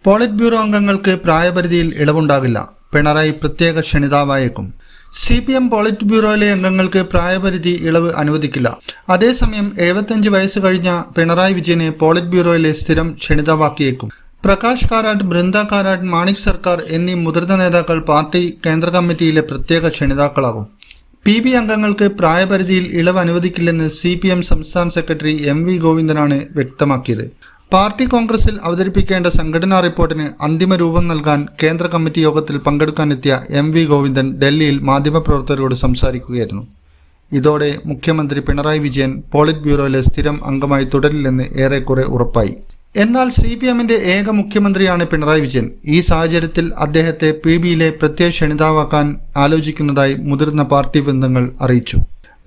Polit bureau അംഗങ്ങൾക്ക് പ്രായപരിധിയിൽ ഇളവുണ്ടാകില്ല. പിണറായി പ്രത്യേക ക്ഷണിതാവായേക്കും. CPM polit ബ്യൂറോയിലെ അംഗങ്ങൾക്ക് പ്രായപരിധി ഇളവ് അനുവദിക്കില്ല. അതേസമയം 75 വയസ്സ് കഴിഞ്ഞ പിണറായി വിജയനെ പോളിറ്റ് ബ്യൂറോയിലെ സ്ഥിരം ക്ഷണിതാവാക്കിയേക്കും. പ്രകാശ് കാരാട്ട്, ബൃന്ദ കാരാട്ട്, മാണിക് സർക്കാർ എന്നീ മുതിർന്ന നേതാക്കൾ പാർട്ടി കേന്ദ്ര കമ്മിറ്റിയിലെ പ്രത്യേക ക്ഷണിതാക്കളാകും. PB അംഗങ്ങൾക്ക് പ്രായപരിധിയിൽ ഇളവ് അനുവദിക്കില്ലെന്ന് CPM സംസ്ഥാന സെക്രട്ടറി MV ഗോവിന്ദനാണ് വ്യക്തമാക്കിയത്. പാർട്ടി കോൺഗ്രസിൽ അവതരിപ്പിക്കേണ്ട സംഘടനാ റിപ്പോർട്ടിന് അന്തിമ രൂപം നൽകാൻ കേന്ദ്ര കമ്മിറ്റി യോഗത്തിൽ പങ്കെടുക്കാനെത്തിയ MV ഗോവിന്ദൻ ഡൽഹിയിൽ മാധ്യമപ്രവർത്തകരോട് സംസാരിക്കുകയായിരുന്നു. ഇതോടെ മുഖ്യമന്ത്രി പിണറായി വിജയൻ പോളിറ്റ് ബ്യൂറോയിലെ സ്ഥിരം അംഗമായി തുടരില്ലെന്ന് ഏറെക്കുറെ ഉറപ്പായി. എന്നാൽ CPMന്റെ ഏക മുഖ്യമന്ത്രിയാണ് പിണറായി വിജയൻ. ഈ സാഹചര്യത്തിൽ അദ്ദേഹത്തെ PBയിലെ പ്രത്യേക ക്ഷണിതാവാക്കാൻ ആലോചിക്കുന്നതായി മുതിർന്ന പാർട്ടി വൃന്ദങ്ങൾ അറിയിച്ചു.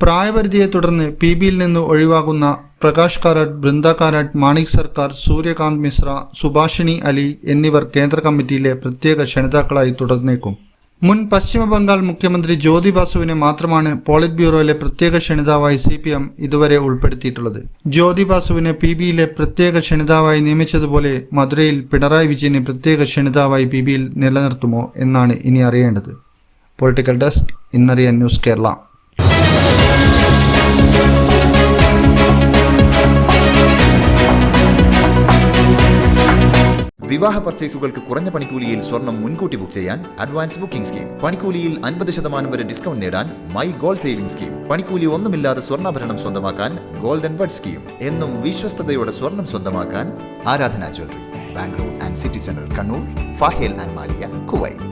പ്രായപരിധിയെ തുടർന്ന് PBയിൽ നിന്ന് ഒഴിവാകുന്ന പ്രകാശ് കാരാട്ട്, ബൃന്ദ കാരാട്ട്, മാണിക് സർക്കാർ, സൂര്യകാന്ത് മിശ്ര, സുഭാഷിണി അലി എന്നിവർ കേന്ദ്ര കമ്മിറ്റിയിലെ പ്രത്യേക ക്ഷണിതാക്കളായി തുടർന്നേക്കും. മുൻ പശ്ചിമ ബംഗാൾ മുഖ്യമന്ത്രി ജ്യോതി ബാസുവിനെ മാത്രമാണ് പോളിറ്റ് ബ്യൂറോയിലെ പ്രത്യേക ക്ഷണിതാവായി CPM ഇതുവരെ ഉൾപ്പെടുത്തിയിട്ടുള്ളത്. ജ്യോതി ബാസുവിനെ PBയിലെ പ്രത്യേക ക്ഷണിതാവായി നിയമിച്ചതുപോലെ മധുരയിൽ പിണറായി വിജയനെ പ്രത്യേക ക്ഷണിതാവായി PBയിൽ നിലനിർത്തുമോ എന്നാണ് ഇനി അറിയേണ്ടത്. പൊളിറ്റിക്കൽ ഡെസ്ക്, ഇന്നറിയാൻ ന്യൂസ് കേരള. വിവാഹ പർച്ചേസുകൾക്ക് കുറഞ്ഞ പണിക്കൂലിയിൽ സ്വർണം മുൻകൂട്ടി ബുക്ക് ചെയ്യാൻ അഡ്വാൻസ് ബുക്കിംഗ് സ്കീം. പണിക്കൂലിയിൽ 50% വരെ ഡിസ്കൗണ്ട് നേടാൻ മൈ ഗോൾഡ് സേവിംഗ് സ്കീം. പണിക്കൂലി ഒന്നുമില്ലാതെ സ്വർണ്ണാഭരണം സ്വന്തമാക്കാൻ ഗോൾഡൻ ബഡ് സ്കീം. എന്നും വിശ്വസ്തയോടെ സ്വർണം സ്വന്തമാക്കാൻ ആരാധന jewellery, Bangalore and city centre, Kannur, ഫാഹേൽ and Maliya, Kuwait.